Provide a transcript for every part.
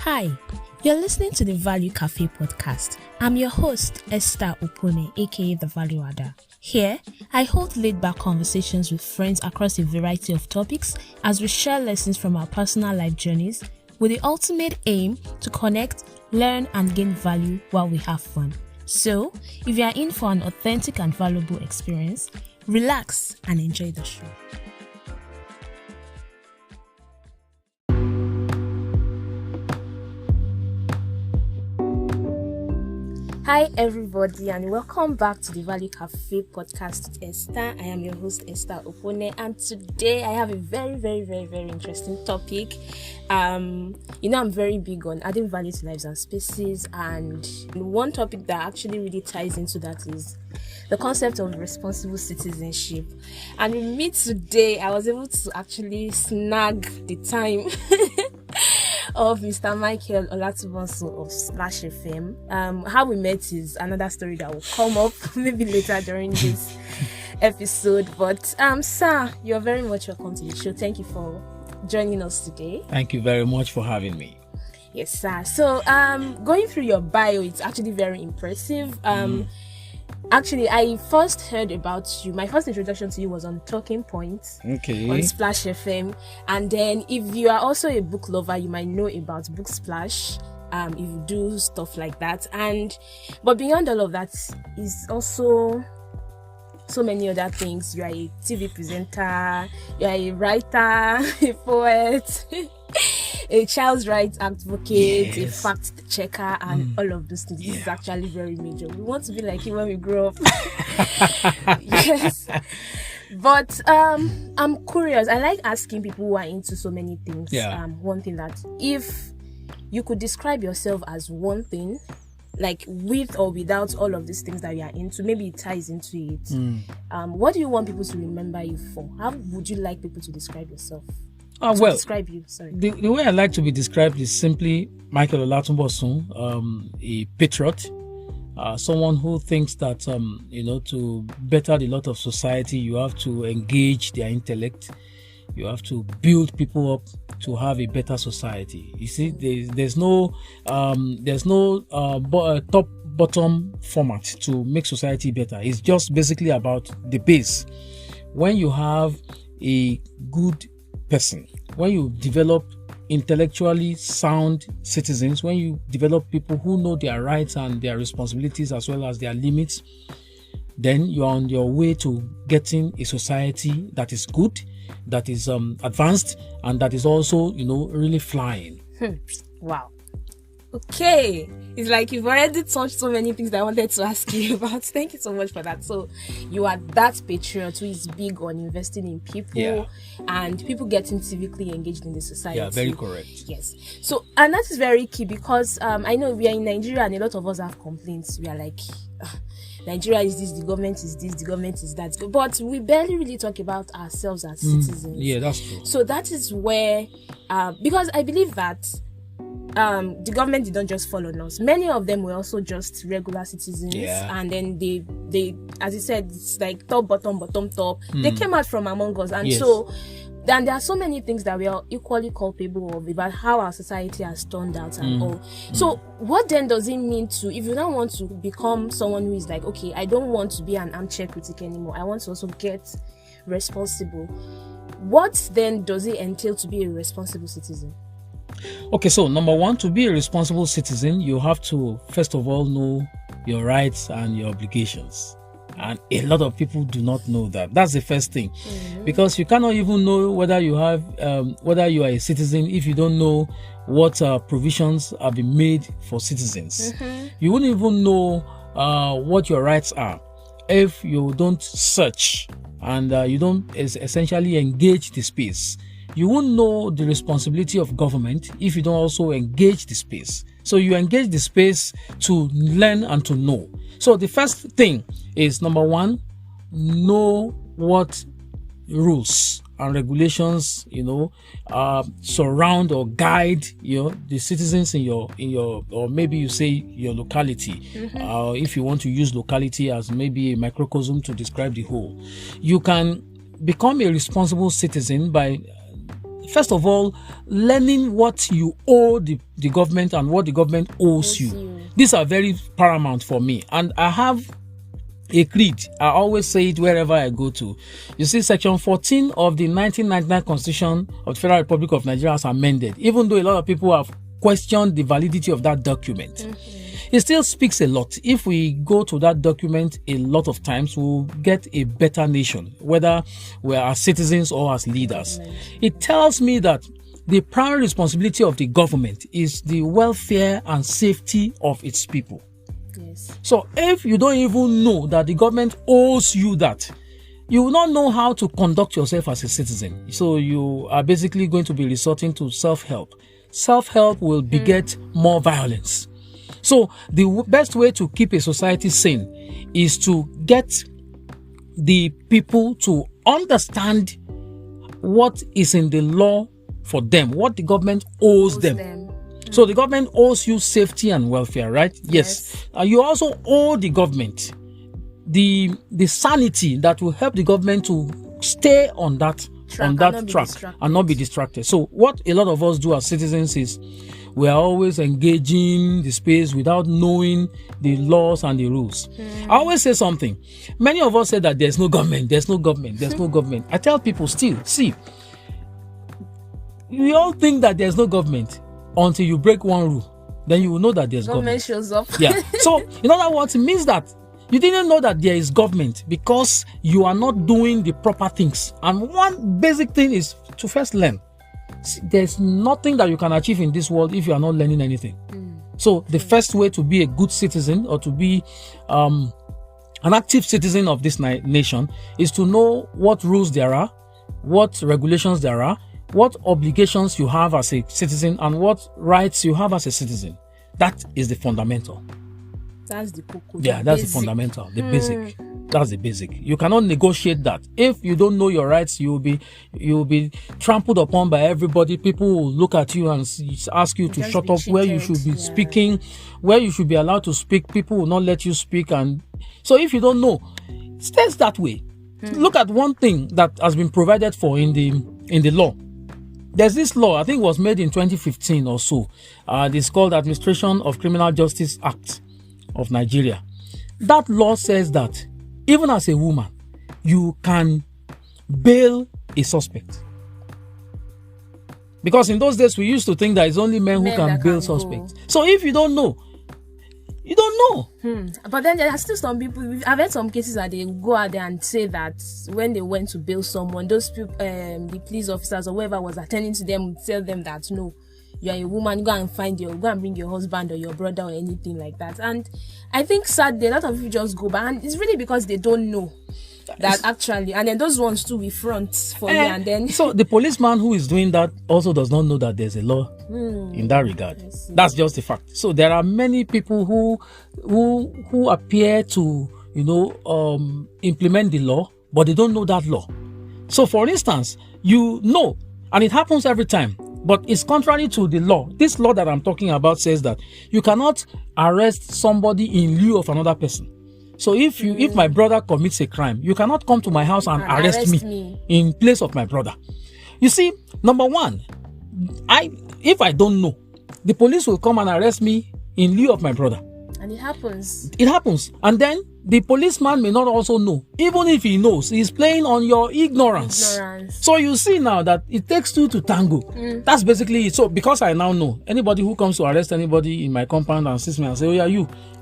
Hi, you're listening to the Value Cafe podcast. I'm your host, Esther Opone, aka The Value Adder. Here, I hold laid-back conversations with friends across a variety of topics as we share lessons from our personal life journeys with the ultimate aim to connect, learn, and gain value while we have fun. So, if you are in for an authentic and valuable experience, relax and enjoy the show. Hi everybody and welcome back to the Value Cafe podcast with Esther. I am your host Esther Opone, and today I have a very interesting topic. I'm very big on adding value to lives and spaces, and one topic that actually really ties into that is the concept of responsible citizenship. And with me today, I was able to actually snag the time of Mr. Michael Olatunbosun of Splash FM. How we met is another story that will come up maybe later during this episode. But sir, you're very much welcome to the show. Thank you for joining us today. Thank you very much for having me. Yes, sir. So going through your bio, it's actually very impressive. Actually, I first heard about you. My first introduction to you was on Talking Points on Splash FM. And then if you are also a book lover, you might know about Booksplash. If you do stuff like that. But beyond all of that is also so many other things. You are a TV presenter, you are a writer, a poet, a child's rights advocate, a fact checker, and all of those things. This is actually very major. We want to be like you when we grow up. Yes. But I'm curious. I like asking people who are into so many things. One thing that if you could describe yourself as one thing, like with or without all of these things that you are into, maybe it ties into it. What do you want people to remember you for? How would you like people to describe yourself? Describe you. Sorry. The way I like to be described is simply Michael Olatunbosun, a patriot, someone who thinks that to better the lot of society, you have to engage their intellect, you have to build people up to have a better society. You see, there's no top bottom format to make society better. It's just basically about the base. When you have a good person, when you develop intellectually sound citizens, when you develop people who know their rights and their responsibilities as well as their limits, then you're on your way to getting a society that is good, that is advanced, and that is also really flying. Wow. Okay, it's like you've already touched so many things that I wanted to ask you about. Thank you so much for that. So you are that patriot who is big on investing in people and people getting civically engaged in the society. Yeah, very correct. Yes. So, and that is very key because I know we are in Nigeria and a lot of us have complaints. We are like, Nigeria is this, the government is this, the government is that. But we barely really talk about ourselves as citizens. Yeah, that's true. So that is where, because I believe that the government did not just follow us. Many of them were also just regular citizens, and then they, as you said, it's like top, bottom, top. They came out from among us, and so then there are so many things that we are equally culpable of about how our society has turned out and all. So what then does it mean to, if you don't want to become someone who is like, okay, I don't want to be an armchair critic anymore, I want to also get responsible. What then does it entail to be a responsible citizen? Okay, so number one, to be a responsible citizen, you have to first of all know your rights and your obligations. And a lot of people do not know that. That's the first thing, because you cannot even know whether you have, whether you are a citizen if you don't know what provisions have been made for citizens. You wouldn't even know what your rights are if you don't search and you don't essentially engage the space. You won't know the responsibility of government if you don't also engage the space. So you engage the space to learn and to know. So the first thing is, number one, know what rules and regulations, surround or guide, the citizens in your, or maybe you say your locality. If you want to use locality as maybe a microcosm to describe the whole, you can become a responsible citizen by first of all, learning what you owe the government and what the government owes you. These are very paramount for me. And I have a creed. I always say it wherever I go to. You see, Section 14 of the 1999 Constitution of the Federal Republic of Nigeria has amended, even though a lot of people have questioned the validity of that document. It still speaks a lot. If we go to that document a lot of times, we'll get a better nation, whether we're as citizens or as leaders. It tells me that the primary responsibility of the government is the welfare and safety of its people. Yes. So if you don't even know that the government owes you that, you will not know how to conduct yourself as a citizen. So you are basically going to be resorting to self-help. Self-help will beget more violence. So the best way to keep a society sane is to get the people to understand what is in the law for them, what the government owes them. So the government owes you safety and welfare, right? Yes. You also owe the government the sanity that will help the government to stay on that track and not be distracted. So what a lot of us do as citizens is we are always engaging the space without knowing the laws and the rules. I always say something. Many of us say that there's no government. I tell people still, see, we all think that there's no government until you break one rule. Then you will know that there's government. Shows up. Yeah. So in other words, it means that you didn't know that there is government because you are not doing the proper things. And one basic thing is to first learn. There's nothing that you can achieve in this world if you are not learning anything. So the first way to be a good citizen or to be an active citizen of this nation is to know what rules there are, what regulations there are, what obligations you have as a citizen, and what rights you have as a citizen. That is the fundamental. That's the cocoa. Yeah, that's the fundamental, the basic. That's the basic. You cannot negotiate that. If you don't know your rights, you will be trampled upon by everybody. People will look at you and ask you to shut up, where you should be speaking, where you should be allowed to speak. People will not let you speak. And so if you don't know, it stays that way. Look at one thing that has been provided for in the law. There's this law, I think it was made in 2015 or so. It's called Administration of Criminal Justice Act of Nigeria. That law says that even as a woman, you can bail a suspect. Because in those days, we used to think that it's only men who can bail suspects. So if you don't know, you don't know. But then there are still some people, I've heard some cases that they go out there and say that when they went to bail someone, those people, the police officers or whoever was attending to them would tell them that, no, you are a woman, go and bring your husband or your brother or anything like that. And I think sadly, a lot of people just go back, and it's really because they don't know that actually, and then those ones too we front for you, and then so the policeman who is doing that also does not know that there's a law in that regard. That's just the fact. So there are many people who appear to implement the law, but they don't know that law. So for instance, and it happens every time, but it's contrary to the law. This law that I'm talking about says that you cannot arrest somebody in lieu of another person. So if my brother commits a crime, you cannot come to my house and arrest me in place of my brother. You see, number one, if I don't know, the police will come and arrest me in lieu of my brother. And it happens. And then the policeman may not also know. Even if he knows, he's playing on your ignorance. So you see now that it takes two to tango. That's basically it. So because I now know, anybody who comes to arrest anybody in my compound and sees me and say, oh yeah,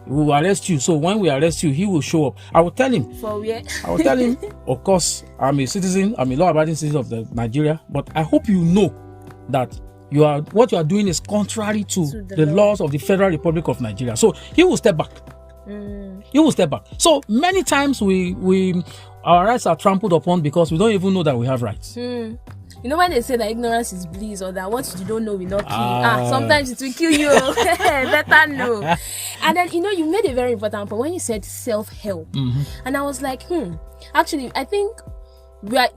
we will arrest you. So when we arrest you, he will show up. I will tell him. For where? I will tell him, of course, I'm a citizen, I'm a law-abiding citizen of Nigeria, but I hope you know that what you are doing is contrary to the laws of the Federal Republic of Nigeria. So he will step back. He will step back. So many times our rights are trampled upon because we don't even know that we have rights. You know when they say that ignorance is bliss, or that what you don't know will not kill you. Sometimes it will kill you. Better know. And then you made a very important point when you said self-help. And I was like, actually I think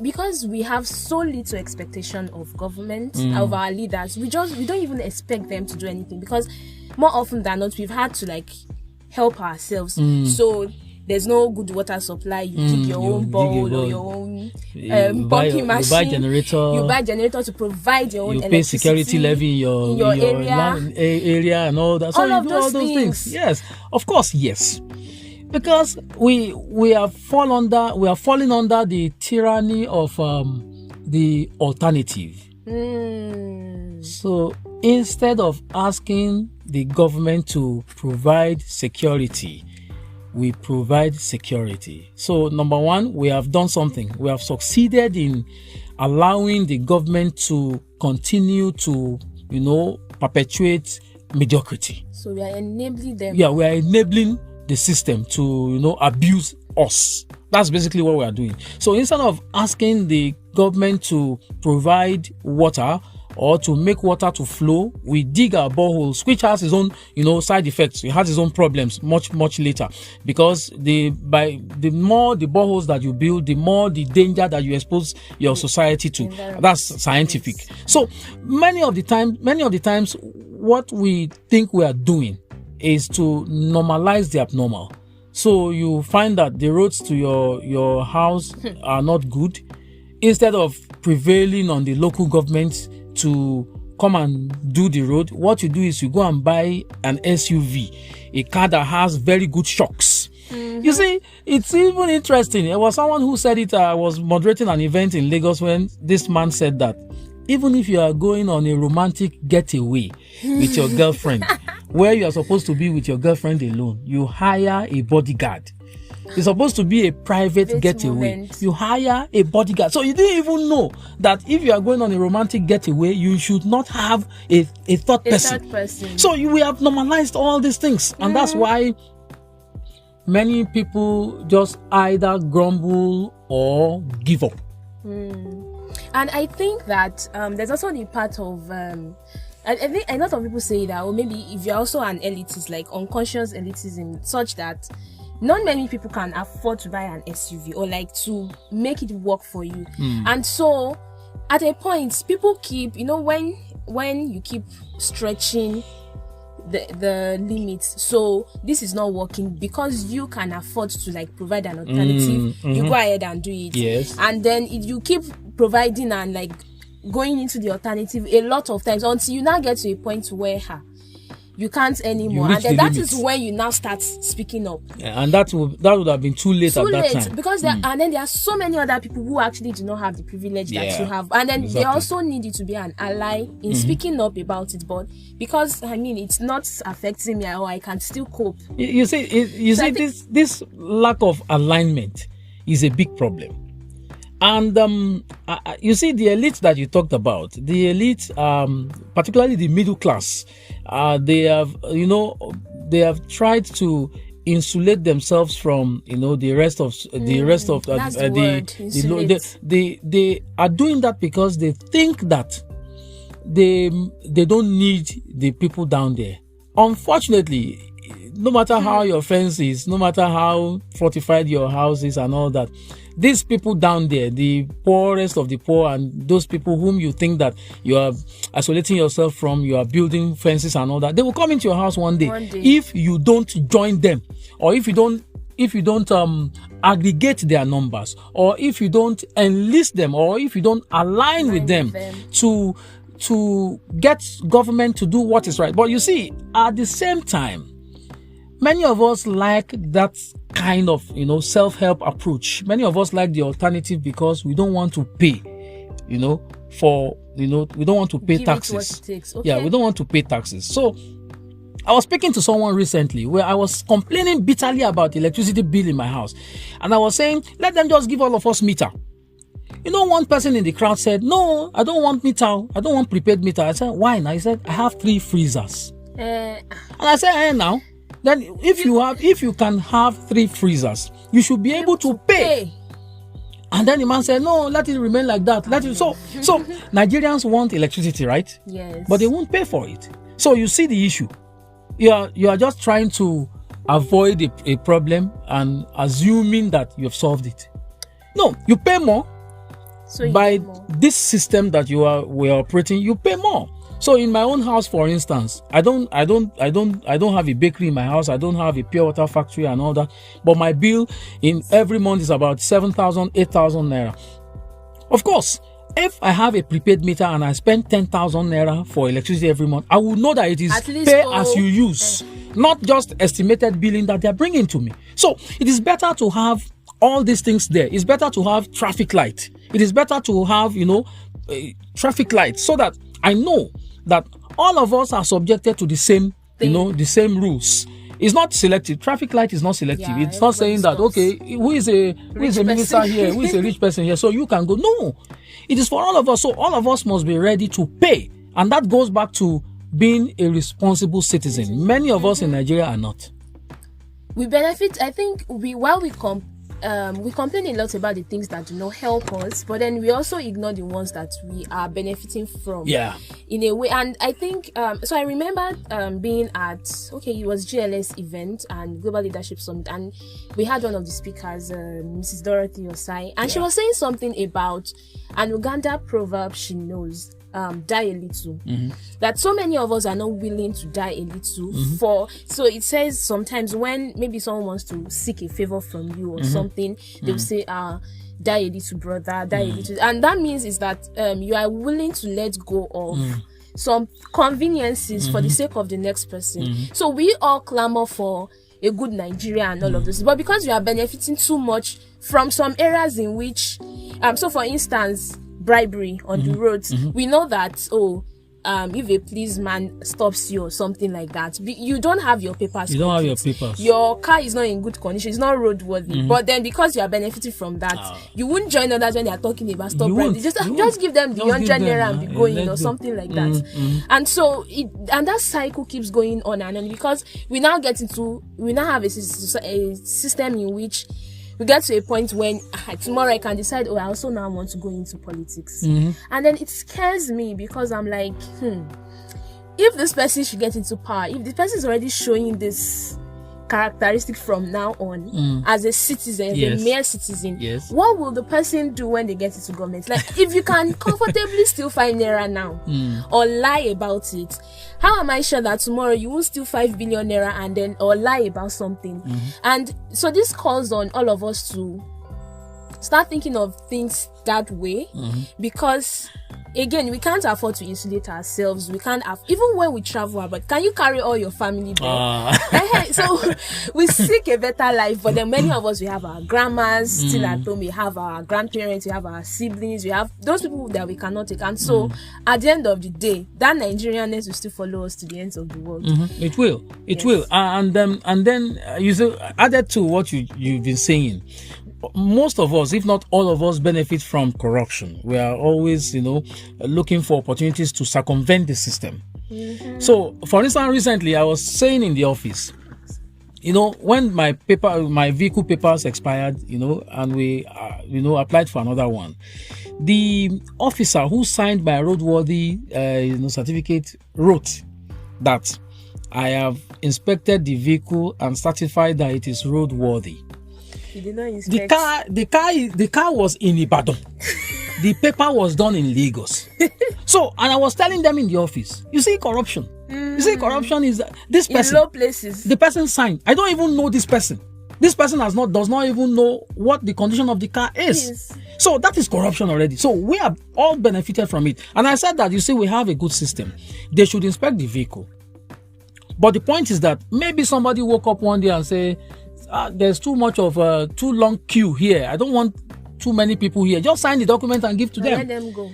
because we have so little expectation of government, of our leaders, we don't even expect them to do anything, because more often than not we've had to help ourselves. So there's no good water supply, you dig your own bowl or your own pumping machine. You buy generator to provide your own electricity. You pay security levy in your area and all that. So all you of do those all those things. Yes, of course, yes. Because we are falling under the tyranny of the alternative. So instead of asking the government to provide security, we provide security. So number one, we have done something. We have succeeded in allowing the government to continue to, perpetuate mediocrity. So we are enabling them. Yeah, we are enabling the system to, abuse us. That's basically what we are doing. So instead of asking the government to provide water or to make water to flow, we dig our boreholes, which has its own, side effects. It has its own problems much, much later, because the more the boreholes that you build, the more the danger that you expose your society to. That's scientific. So many of the times, what we think we are doing is to normalize the abnormal. So you find that the roads to your house are not good. Instead of prevailing on the local government to come and do the road, what you do is you go and buy an SUV, a car that has very good shocks. You see, it's even interesting. There was someone who said it. I was moderating an event in Lagos when this man said that even if you are going on a romantic getaway with your girlfriend, where you are supposed to be with your girlfriend alone, you hire a bodyguard. It's supposed to be a private getaway. Moment. You hire a bodyguard. So you didn't even know that if you are going on a romantic getaway, you should not have a third person. So we have normalized all these things. And that's why many people just either grumble or give up. And I think that there's also the part of I think a lot of people say that, or maybe if you're also an elitist, like unconscious elitism, such that not many people can afford to buy an SUV or like to make it work for you. And so at a point, people keep, when you keep stretching the limits, so this is not working because you can afford to like provide an alternative, you go ahead and do it. Yes. And then if you keep providing and like going into the alternative a lot of times until you now get to a point where you can't anymore, and then that is when you now start speaking up. And that would have been too late at that time, because and then there are so many other people who actually do not have the privilege that you have, and then they also need you to be an ally in speaking up about it. But because it's not affecting me, or I can still cope. You see, this lack of alignment is a big problem. And you see, the elite that you talked about, the elite, particularly the middle class, they have tried to insulate themselves from they are doing that because they think that they don't need the people down there. Unfortunately, no matter how your fence is, no matter how fortified your house is and all that, these people down there, the poorest of the poor, and those people whom you think that you are isolating yourself from, you are building fences and all that, they will come into your house one day. If you don't join them, or if you don't aggregate their numbers, or if you don't enlist them, or if you don't align with them to get government to do what is right. But you see, at the same time, many of us like that kind of, self-help approach. Many of us like the alternative because we don't want to pay, we don't want to pay taxes. Yeah, we don't want to pay taxes. So I was speaking to someone recently where I was complaining bitterly about the electricity bill in my house. And I was saying, let them just give all of us meter. One person in the crowd said, no, I don't want meter. I don't want prepaid meter. I said, why? And I said, I have 3 freezers. And I said, now, then if you can have 3 freezers, you should be able to pay. And then the man said, no, let it remain like that. So Nigerians want electricity, right? Yes. But they won't pay for it. So you see the issue. You are just trying to avoid a problem and assuming that you have solved it. No, you pay more. So by this system that we're operating, you pay more. So in my own house, for instance, I don't have a bakery in my house. I don't have a pure water factory and all that. But my bill in every month is about 7,000, 8,000 naira. Of course, if I have a prepaid meter and I spend 10,000 naira for electricity every month, I would know that it is pay as you use, not just estimated billing that they're bringing to me. So it is better to have all these things there. It's better to have traffic light. It is better to have, traffic light, so that I know that all of us are subjected to the same, the same rules. It's not selective. Traffic light is not selective. Yeah, it's not saying that, okay, who is a minister here, who is a rich person here, so you can go. No, it is for all of us. So all of us must be ready to pay. And that goes back to being a responsible citizen. Many of us in Nigeria are not. We benefit, I think, while we complain a lot about the things that do not help us, but then we also ignore the ones that we are benefiting from. Yeah. In a way. And I think, so I remember being at, it was GLS event and Global Leadership Summit, and we had one of the speakers, Mrs. Dorothy Osai, and she was saying something about an Uganda proverb she knows. Die a little. That so many of us are not willing to die a little so it says sometimes when maybe someone wants to seek a favor from you or something, they'll say, die a little, brother, die a little. And that means is that you are willing to let go of some conveniences for the sake of the next person. So we all clamor for a good Nigeria and all of this, but because we are benefiting too much from some areas in which so for instance, bribery on the roads, we know that if a policeman stops you or something like that, you don't have your papers. You don't have your papers. Your car is not in good condition. It's not roadworthy. But then because you are benefiting from that, you wouldn't join others when they are talking about stop bribery. Just give them the 100 naira and be going or something like that. And so and that cycle keeps going on and on, because we now have a system in which we get to a point when tomorrow I can decide, I also now want to go into politics. And then it scares me, because I'm like, if this person should get into power, if the person is already showing this characteristic from now on as a citizen, as a mere citizen, what will the person do when they get into government? Like, if you can comfortably steal 5 naira now or lie about it, how am I sure that tomorrow you won't steal 5 billion naira and then or lie about something? And so this calls on all of us to start thinking of things that way, because again, we can't afford to insulate ourselves. We can't even when we travel, but can you carry all your family there? So we seek a better life, but then many of us, we have our grandmas still at home, we have our grandparents, we have our siblings, we have those people that we cannot take. And so at the end of the day, that Nigerianness will still follow us to the ends of the world. It will. It will. And then you say, added to what you've been saying, most of us, if not all of us, benefit from corruption. We are always, looking for opportunities to circumvent the system. So, for instance, recently I was saying in the office, when my vehicle papers expired, and we, applied for another one, the officer who signed my roadworthy, certificate wrote that I have inspected the vehicle and certified that it is roadworthy. You did not inspect. The car was in Ibadan. The paper was done in Lagos. So, and I was telling them in the office, you see corruption. You see corruption is this person. In low places. The person signed. I don't even know this person. This person does not even know what the condition of the car is. Yes. So that is corruption already. So we have all benefited from it. And I said that, you see, we have a good system. They should inspect the vehicle. But the point is that maybe somebody woke up one day and say, there's too much of a too long queue here. I don't want too many people here. Just sign the document and give to them. Let them go.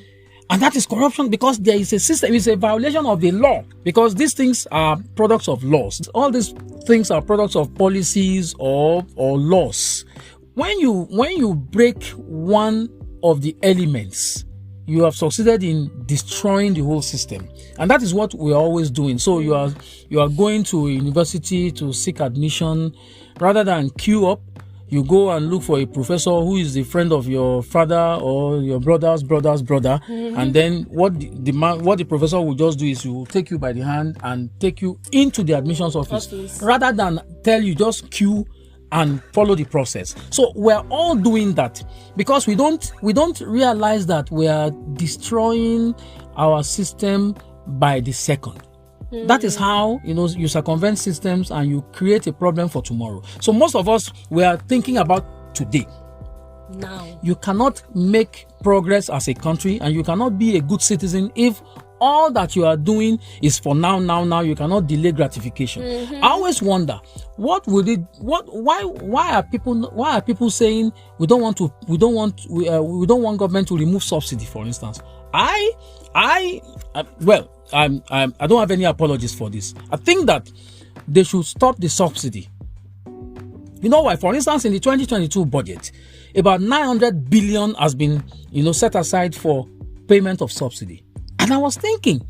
And that is corruption, because there is a system. It's a violation of the law, because these things are products of laws. All these things are products of policies or laws. When you break one of the elements, you have succeeded in destroying the whole system. And that is what we're always doing. So you are going to a university to seek admission. Rather than queue up, you go and look for a professor who is the friend of your father or your brother's brother. And then what the professor will just do is he will take you by the hand and take you into the admissions office. Rather than tell you just queue and follow the process. So we're all doing that because we don't realize that we are destroying our system by the second. That is how, you circumvent systems and you create a problem for tomorrow. So most of us, we are thinking about today. Now. You cannot make progress as a country, and you cannot be a good citizen if all that you are doing is for now. You cannot delay gratification. I always wonder, why are people saying we don't want government to remove subsidy, for instance? I don't have any apologies for this. I think that they should stop the subsidy. You know why? For instance, in the 2022 budget, about 900 billion has been, set aside for payment of subsidy. And I was thinking,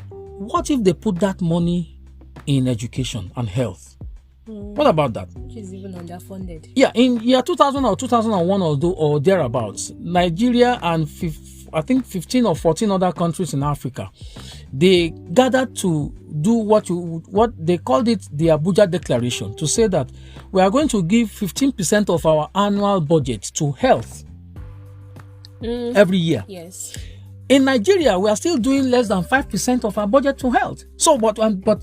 what if they put that money in education and health? What about that? Which is even underfunded. Yeah, in year 2000 or 2001 or thereabouts, Nigeria and I think 15 or 14 other countries in Africa, they gathered to do what they called it the Abuja Declaration, to say that we are going to give 15% of our annual budget to health every year. Yes. In Nigeria, we are still doing less than 5% of our budget to health. So, but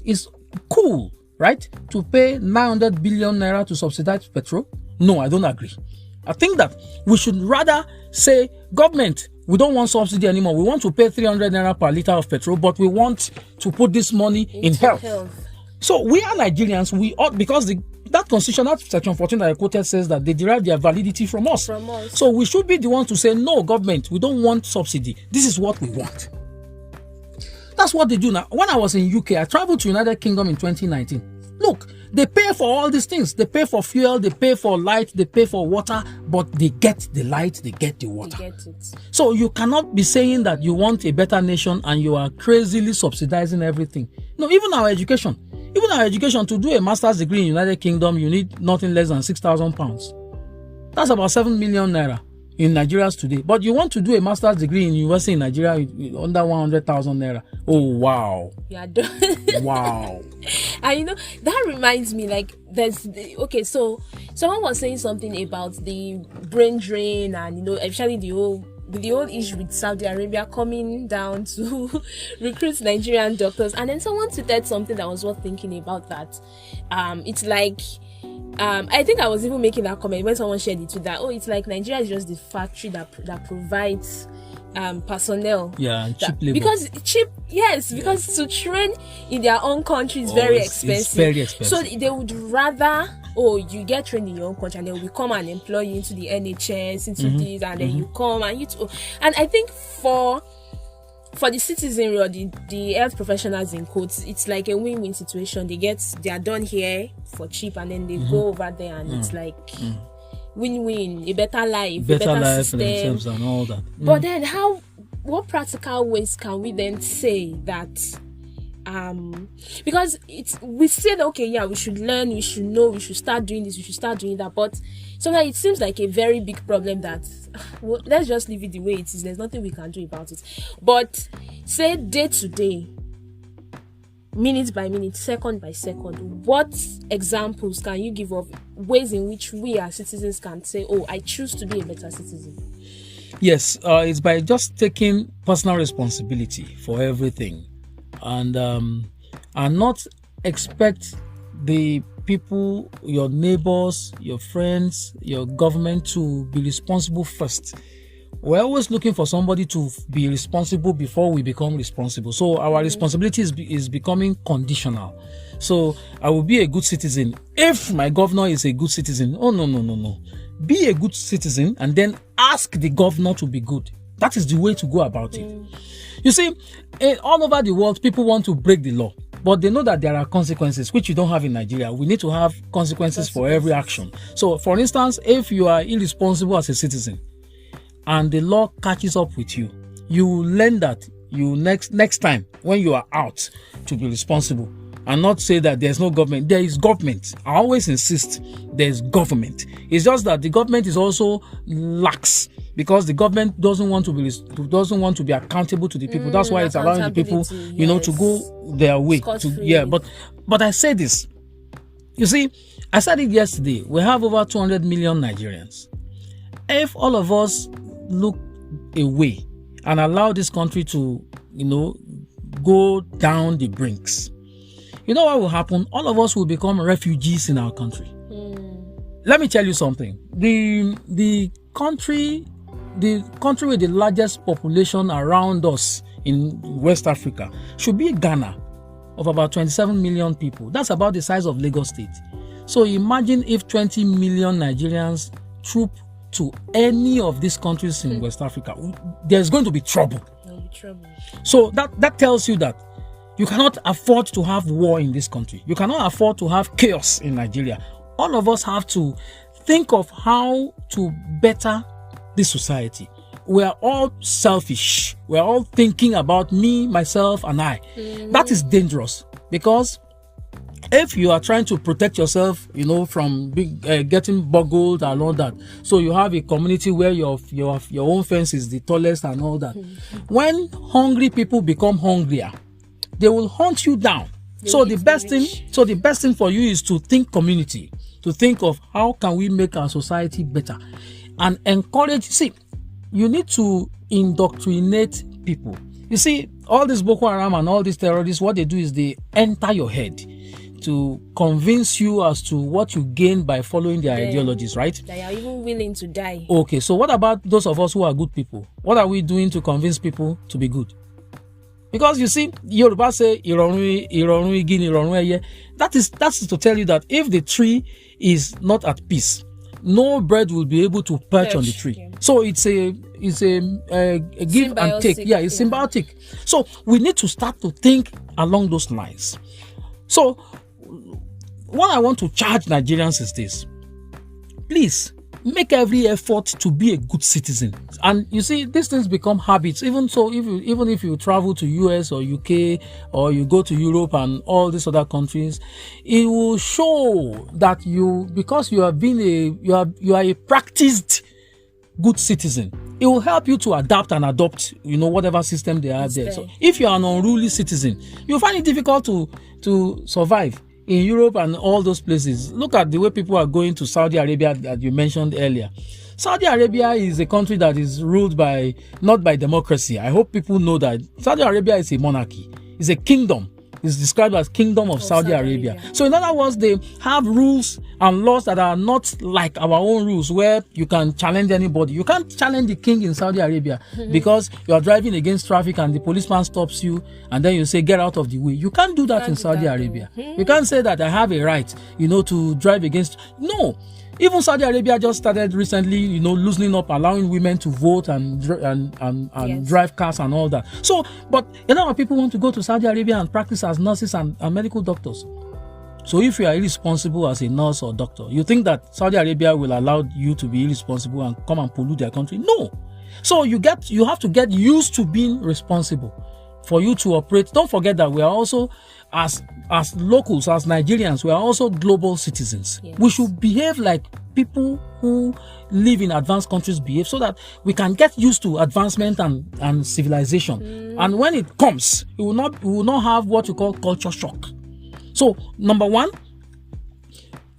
it's cool, right, to pay 900 billion naira to subsidize petrol? No, I don't agree. I think that we should rather say, government, we don't want subsidy anymore. We want to pay 300 naira per liter of petrol, but we want to put this money in health. So we are Nigerians, we ought, because that constitution, that section 14 that I quoted, says that they derive their validity from us. So we should be the ones to say, no, government, we don't want subsidy. This is what we want. That's what they do now. When I was in UK, I traveled to United Kingdom in 2019. Look, they pay for all these things. They pay for fuel, they pay for light, they pay for water, but they get the light, they get the water. They get it. So you cannot be saying that you want a better nation and you are crazily subsidizing everything. No, even our education, to do a master's degree in United Kingdom, you need nothing less than £6,000. That's about 7 million naira in Nigeria today. But you want to do a master's degree in university in Nigeria under 100,000 naira. Oh, wow. Yeah, done. Wow. And that reminds me, so someone was saying something about the brain drain and, especially the whole issue with Saudi Arabia coming down to recruit Nigerian doctors. And then someone tweeted something that was worth thinking about, that it's like, I think I was even making that comment when someone shared it, that it's like Nigeria is just the factory that provides personnel. Yeah, cheap labor. Because to train in their own country is very expensive. It's very expensive. So they would rather, you get trained in your own country and then we come and employ you into the NHS, into this, and then you come and and I think for the citizenry or the health professionals in quotes, it's like a win-win situation. They are done here for cheap and then they go over there and it's like win-win, a better life, a better system, for themselves and all that. But then what practical ways can we then say that because we said, okay, yeah, we should learn, we should know, we should start doing this, we should start doing that, but sometimes it seems like a very big problem that let's just leave it the way it is. There's nothing we can do about it. But say day to day, minute by minute, second by second, what examples can you give of ways in which we as citizens can say, I choose to be a better citizen? Yes, it's by just taking personal responsibility for everything, and not expect the people, your neighbors, your friends, your government to be responsible first. We're always looking for somebody to be responsible before we become responsible. So our responsibility is becoming conditional. So I will be a good citizen if my governor is a good citizen. Oh, no. Be a good citizen and then ask the governor to be good. That is the way to go about it. You see, all over the world, people want to break the law, but they know that there are consequences, which you don't have in Nigeria. We need to have consequences for every action. So, for instance, if you are irresponsible as a citizen and the law catches up with you, you will learn that you next time when you are out to be responsible and not say that there's no government. There is government. I always insist there's government. It's just that the government is also lax because the government doesn't want to be accountable to the people. That's why it's allowing the people, to go their way. But I say this. You see, I said it yesterday. We have over 200 million Nigerians. If all of us look away and allow this country to, go down the brinks, you know what will happen? All of us will become refugees in our country. Let me tell you something. The country with the largest population around us in West Africa should be Ghana, of about 27 million people. That's about the size of Lagos State. So imagine if 20 million Nigerians troop to any of these countries in West Africa. There's going to be trouble. There'll be trouble. So that tells you that you cannot afford to have war in this country. You cannot afford to have chaos in Nigeria. All of us have to think of how to better this society. We are all selfish. We are all thinking about me, myself, and I. That is dangerous, because if you are trying to protect yourself, from getting boggled and all that, so you have a community where your own fence is the tallest and all that. When hungry people become hungrier, they will hunt you down. So the best thing for you is to think community, to think of how can we make our society better, and encourage. See, you need to indoctrinate people. You see, all this Boko Haram and all these terrorists, what they do is they enter your head to convince you as to what you gain by following their ideologies, right? They are even willing to die. Okay, so what about those of us who are good people? What are we doing to convince people to be good? Because you see, Yoruba say, that is to tell you that if the tree is not at peace, no bird will be able to perch on the tree. Yeah. So it's a give symbiotic, and take. Yeah, it's symbiotic. So we need to start to think along those lines. So what I want to charge Nigerians is this: please make every effort to be a good citizen. And you see, these things become habits. Even if you travel to US or UK, or you go to Europe and all these other countries, it will show that because you are a practiced good citizen. It will help you to adapt and adopt, whatever system they have there. So if you are an unruly citizen, you'll find it difficult to survive in Europe and all those places. Look at the way people are going to Saudi Arabia that you mentioned earlier. Saudi Arabia is a country that is ruled not by democracy. I hope people know that Saudi Arabia is a monarchy. It's a kingdom. It's described as Kingdom of Saudi Arabia. So in other words, they have rules and laws that are not like our own rules, where you can challenge anybody. You can't challenge the king in Saudi Arabia because you are driving against traffic and the policeman stops you and then you say, get out of the way. You can't do that in Saudi Arabia. You can't say that I have a right, to drive against. No. Even Saudi Arabia just started recently, loosening up, allowing women to vote and drive cars and all that. So, but a lot of people want to go to Saudi Arabia and practice as nurses and medical doctors. So if you are irresponsible as a nurse or doctor, you think that Saudi Arabia will allow you to be irresponsible and come and pollute their country? No. So you have to get used to being responsible for you to operate. Don't forget that we are also, as locals, as Nigerians, we are also global citizens. Yes. We should behave like people who live in advanced countries behave, so that we can get used to advancement and civilization. And when it comes, we will not have what you call culture shock. So, number one,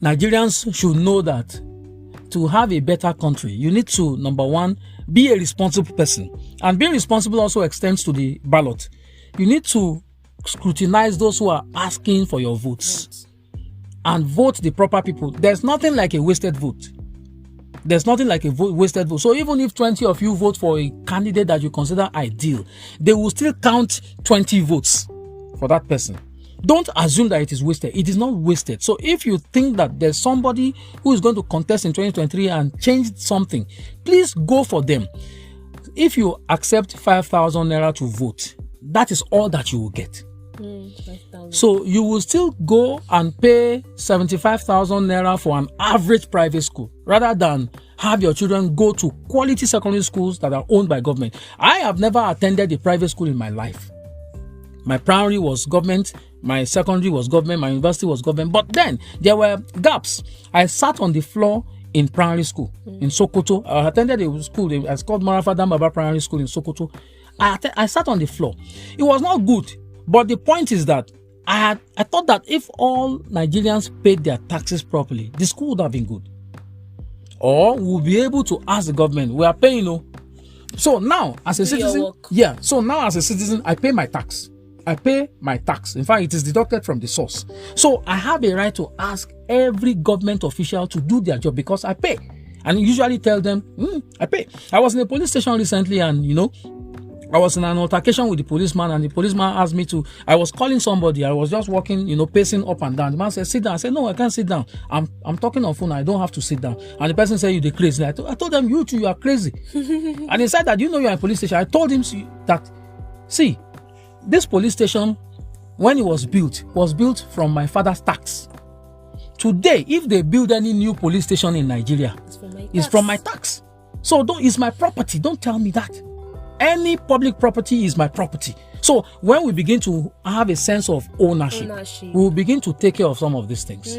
Nigerians should know that to have a better country, you need to, number one, be a responsible person. And being responsible also extends to the ballot. You need to scrutinize those who are asking for your votes and vote the proper people. There's nothing like a wasted vote. Wasted vote. So even if 20 of you vote for a candidate that you consider ideal, they will still count 20 votes for that person. Don't assume that it is wasted. It is not wasted. So if you think that there's somebody who is going to contest in 2023 and change something, please go for them. If you accept 5,000 naira to vote, that is all that you will get. So you will still go and pay 75,000 naira for an average private school, rather than have your children go to quality secondary schools that are owned by government. I have never attended a private school in my life. My primary was government, my secondary was government, my university was government. But then there were gaps. I sat on the floor in primary school in Sokoto. I attended a school, it's called Marafadam Baba Primary School in Sokoto. I sat on the floor. It was not good. But the point is that I thought that if all Nigerians paid their taxes properly, the school would have been good. Or we'll be able to ask the government, we are paying, So now, as a citizen, I pay my tax. I pay my tax. In fact, it is deducted from the source. So I have a right to ask every government official to do their job because I pay. And usually tell them, I pay. I was in a police station recently and, I was in an altercation with the policeman and the policeman asked me I was calling somebody. I was just walking, pacing up and down. The man said, sit down. I said, no, I can't sit down. I'm talking on phone. I don't have to sit down. And the person said, you're crazy. I told them, you too, you are crazy. And he said that, you're in a police station. I told him that, see, this police station, when it was built from my father's tax. Today, if they build any new police station in Nigeria, it's from my tax. So it's my property. Don't tell me that. Any public property is my property. So when we begin to have a sense of ownership. We will begin to take care of some of these things.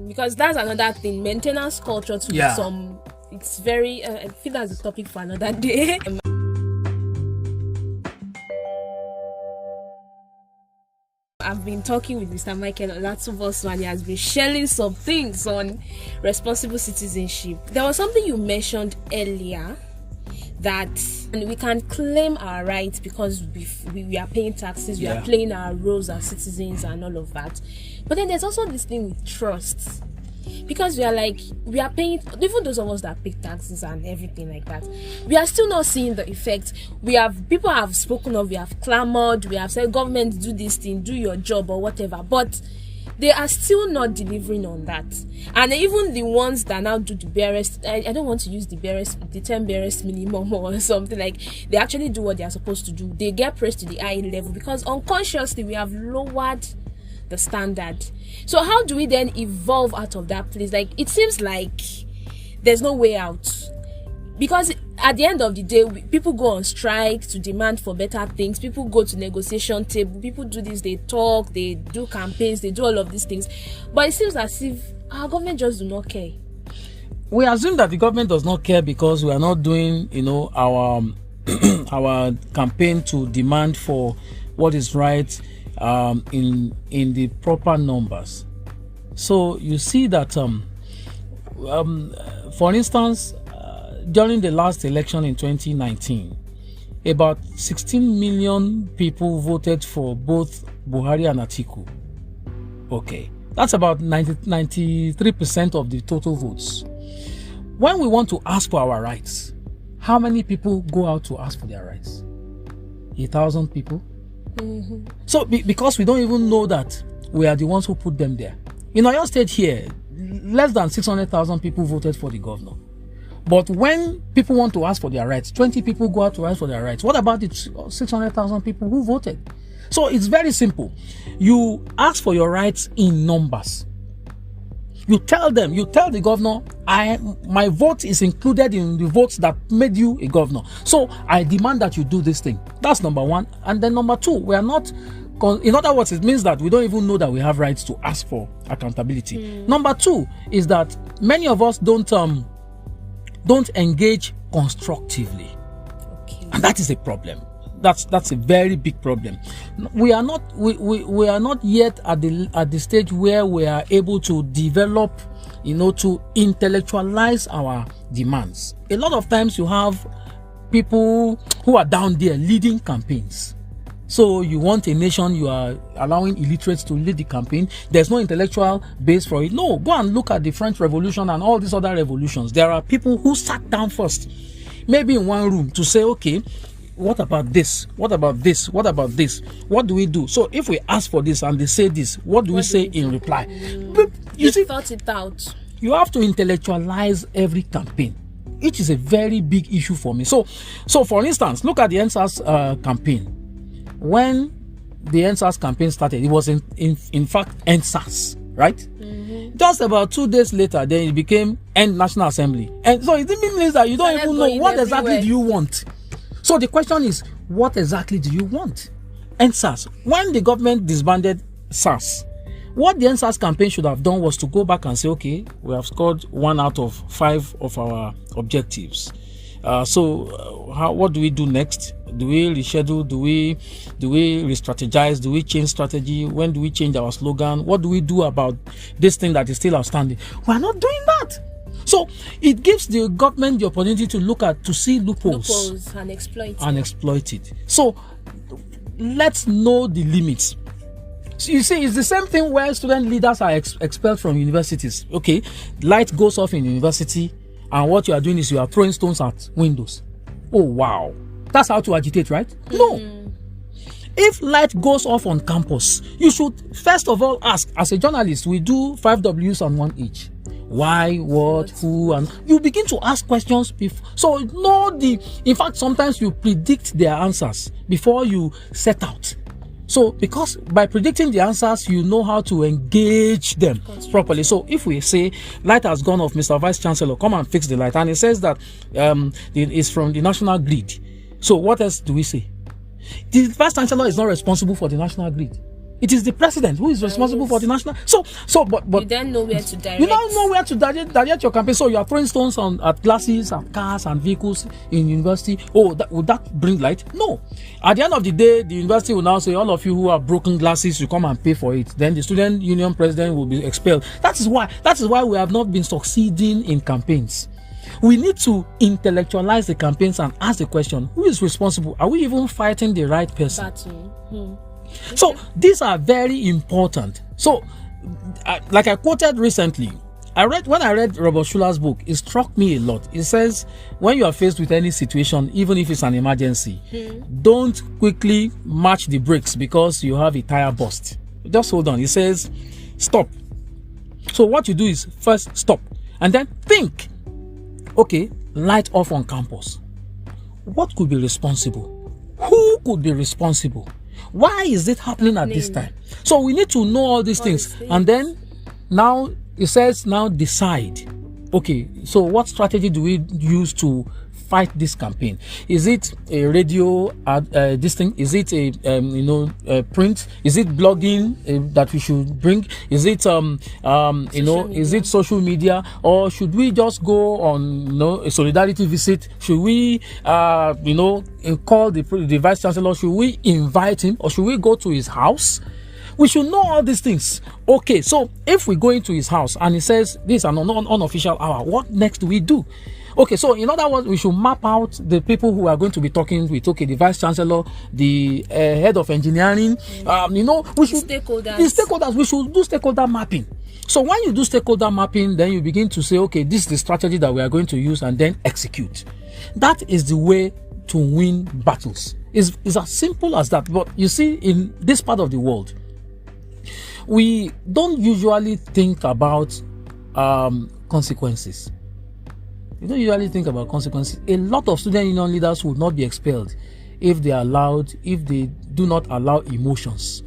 Because that's another thing. Maintenance culture it's very, I feel that's a topic for another day. I've been talking with Mr. Michael Olatunbosun and he has been sharing some things on responsible citizenship. There was something you mentioned earlier that we can claim our rights because we are paying taxes, we are playing our roles as citizens and all of that. But then there's also this thing with trust. Because we are paying, even those of us that pay taxes and everything like that, we are still not seeing the effect. People have spoken of, we have clamored, we have said, government, do this thing, do your job or whatever, but they are still not delivering on that. And even the ones that now do the barest, I don't want to use the term barest minimum or something, like they actually do what they are supposed to do. They get pressed to the high level because unconsciously we have lowered the standard. So how do we then evolve out of that place? Like, it seems like there's no way out, because at the end of the day, people go on strike to demand for better things. People go to negotiation table. People do this. They talk. They do campaigns. They do all of these things. But it seems as if our government just do not care. We assume that the government does not care because we are not doing, our our campaign to demand for what is right in the proper numbers. So you see that, for instance, during the last election in 2019, about 16 million people voted for both Buhari and Atiku. Okay, that's about 93% of the total votes. When we want to ask for our rights, how many people go out to ask for their rights? 1,000 people. Mm-hmm. So because we don't even know that we are the ones who put them there. In Oyo State here, less than 600,000 people voted for the governor. But when people want to ask for their rights, 20 people go out to ask for their rights. What about the 600,000 people who voted? So it's very simple. You ask for your rights in numbers. You tell the governor, my vote is included in the votes that made you a governor. So I demand that you do this thing. That's number one. And then number two, we are not, in other words, it means that we don't even know that we have rights to ask for accountability. Number two is that many of us don't engage constructively. Okay. And that is a problem. That's a very big problem. We are not yet at the stage where we are able to develop, to intellectualize our demands. A lot of times you have people who are down there leading campaigns. So you want a nation, you are allowing illiterates to lead the campaign. There's no intellectual base for it. No, go and look at the French Revolution and all these other revolutions. There are people who sat down first, maybe in one room, to say, okay, what about this? What about this? What about this? What do we do? So if we ask for this and they say this, what do we say in reply? You thought it out. You have to intellectualize every campaign, which is a very big issue for me. So for instance, look at the NSAS campaign. When the NSAS campaign started, it was in fact NSAS, right? Mm-hmm. Just about 2 days later, then it became End National Assembly. And so it means that you don't even know what exactly do you want. So the question is, what exactly do you want? NSAS. When the government disbanded SARS, what the NSAS campaign should have done was to go back and say, okay, we have scored 1 out of 5 of our objectives. What do we do next? Do we reschedule? Do we re-strategize? Do we change strategy? When do we change our slogan? What do we do about this thing that is still outstanding? We are not doing that. So it gives the government the opportunity to see loopholes and exploit it. So let's know the limits. So you see, it's the same thing where student leaders are expelled from universities. Okay, light goes off in university, and what you are doing is you are throwing stones at windows. Oh wow, that's how to agitate, right? No. If light goes off on campus, you should first of all ask. As a journalist, we do 5 W's and 1 H. Why, what, who, and you begin to ask questions before. So in fact, sometimes you predict their answers before you set out. So, because by predicting the answers, you know how to engage them properly. So, if we say, light has gone off, Mr. Vice Chancellor, come and fix the light. And it says that it's from the national grid. So, what else do we say? The Vice Chancellor is not responsible for the national grid. It is the president who is responsible for the national. But you then know where to direct. You don't know where to direct your campaign. So you are throwing stones at glasses, at cars, and vehicles in university. Oh, would that bring light? No. At the end of the day, the university will now say, all of you who have broken glasses, you come and pay for it. Then the student union president will be expelled. That is why we have not been succeeding in campaigns. We need to intellectualize the campaigns and ask the question: who is responsible? Are we even fighting the right person? So these are very important. So, like I quoted recently, when I read Robert Schuller's book, it struck me a lot. It says, when you are faced with any situation, even if it's an emergency, don't quickly match the brakes because you have a tire burst. Just hold on. It says, stop. So what you do is first stop and then think. Okay, light off on campus. What could be responsible? Who could be responsible? Why is it happening at this time? So we need to know all these things. And then now it says, now decide. Okay, so what strategy do we use to fight this campaign? Is it a radio this thing? Is it a print? Is it blogging that we should bring? Is it is it social media? Or should we just go on a solidarity visit? Should we call the vice chancellor? Should we invite him, or should we go to his house? We should know all these things. Okay, so if we go into his house and he says this is an unofficial hour, what next do we do? Okay, so in other words, we should map out the people who are going to be talking with. Okay, the vice chancellor, the head of engineering. We should stakeholders. We should do stakeholder mapping. So when you do stakeholder mapping, then you begin to say, okay, this is the strategy that we are going to use, and then execute. That is the way to win battles. It's as simple as that. But you see, in this part of the world, we don't usually think about consequences. You don't usually think about consequences. A lot of student union leaders would not be expelled if they do not allow emotions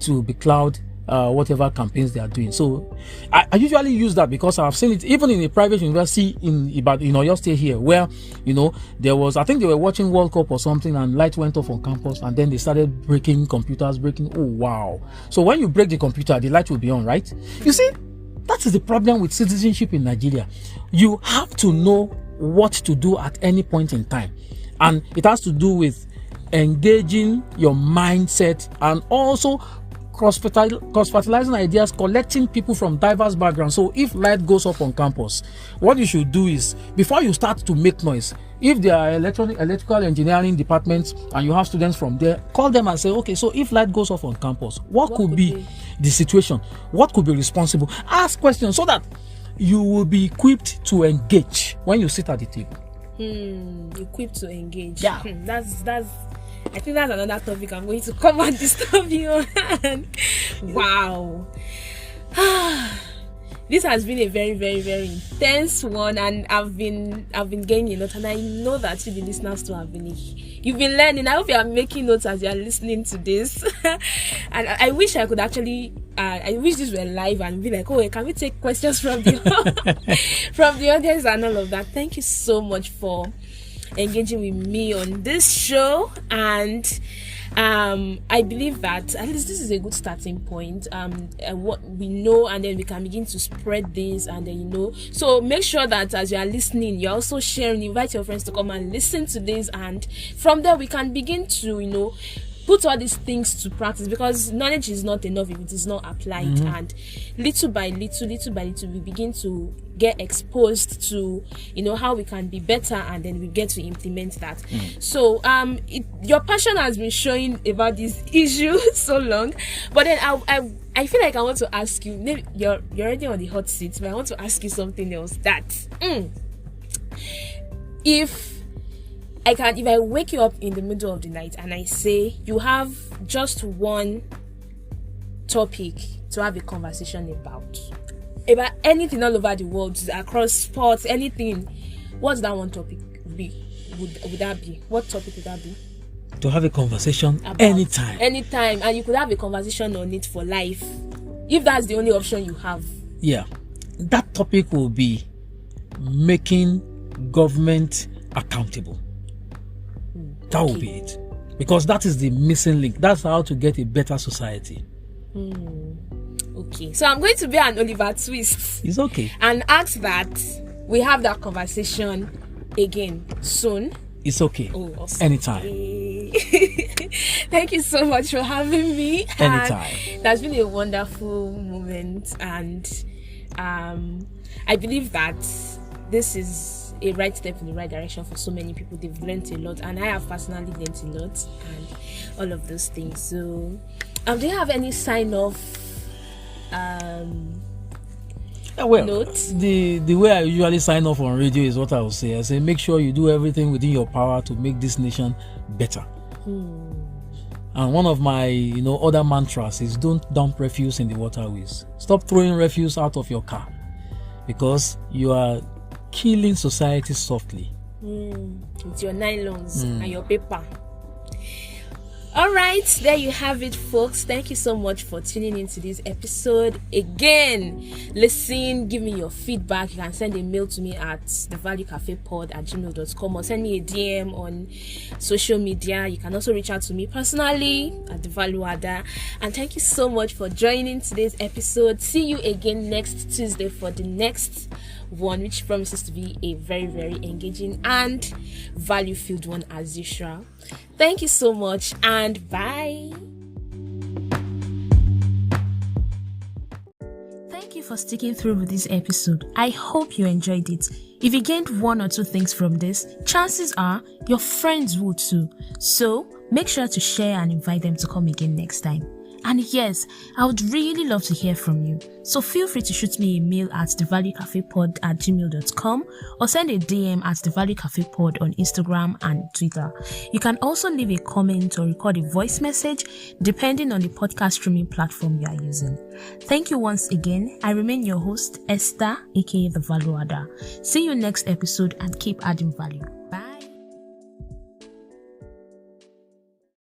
to becloud whatever campaigns they are doing. So I usually use that because I've seen it even in a private university in Oyo State here, where there was, I think they were watching World Cup or something, and light went off on campus, and then they started breaking computers. Oh wow! So when you break the computer, the light will be on, right? You see, that is the problem with citizenship in Nigeria. You have to know what to do at any point in time, and it has to do with engaging your mindset and also cross-fertilizing ideas, collecting people from diverse backgrounds. So if light goes off on campus, what you should do is, before you start to make noise, if there are electrical engineering departments and you have students from there, call them and say, okay, so if light goes off on campus, what could be the situation? What could be responsible? Ask questions so that you will be equipped to engage when you sit at the table. Equipped to engage. Yeah. I think that's another topic I'm going to come and disturb you on. Wow. This has been a very, very, very intense one, and I've been gaining a lot, and I know that you, the listeners, too, you've been learning. I hope you are making notes as you are listening to this. And I wish I could actually I wish this were live and be like, oh, can we take questions from the from the audience and all of that. Thank you so much for engaging with me on this show, and I believe that at least this is a good starting point. What we know, and then we can begin to spread this, and then so make sure that as you are listening, you're also sharing. Invite your friends to come and listen to this, and from there we can begin to put all these things to practice, because knowledge is not enough if it is not applied. And little by little, we begin to get exposed to, how we can be better, and then we get to implement that. So your passion has been showing about this issue so long, but then I feel like I want to ask you, maybe you're already on the hot seat, but I want to ask you something else. That if I wake you up in the middle of the night and I say you have just one topic to have a conversation about anything all over the world, across sports, anything, what's that one topic be? Would that be? What topic would that be? To have a conversation about anytime, and you could have a conversation on it for life, if that's the only option you have. Yeah, that topic will be making government accountable. That will be it, because that is the missing link. That's how to get a better society. Okay, so I'm going to be an Oliver Twist. It's okay. And ask that we have that conversation again soon. It's okay. Oh, awesome. Anytime. Thank you so much for having me. Anytime. That's been a wonderful moment, and I believe that this is a right step in the right direction for so many people. They've learned a lot, and I have personally learned a lot, and all of those things. So do you have any sign off note? The way I usually sign off on radio is what I will say. I say, make sure you do everything within your power to make this nation better. And one of my other mantras is, don't dump refuse in the waterways. Stop throwing refuse out of your car, because you are killing society softly. With your nylons and your paper. All right, there you have it, folks. Thank you so much for tuning into this episode. Again, listen, give me your feedback. You can send a mail to me at thevaluecafepod@gmail.com, or send me a DM on social media. You can also reach out to me personally at thevaluada. And thank you so much for joining today's episode. See you again next Tuesday for the next one, which promises to be a very, very engaging and value-filled one as usual. Thank you so much, and bye. Thank you for sticking through with this episode. I hope you enjoyed it. If you gained one or two things from this, chances are your friends would too. So make sure to share and invite them to come again next time. And yes, I would really love to hear from you. So feel free to shoot me a mail at thevaluecafepod@gmail.com, or send a DM at thevaluecafepod on Instagram and Twitter. You can also leave a comment or record a voice message depending on the podcast streaming platform you are using. Thank you once again. I remain your host, Esther, aka The Valuada. See you next episode, and keep adding value.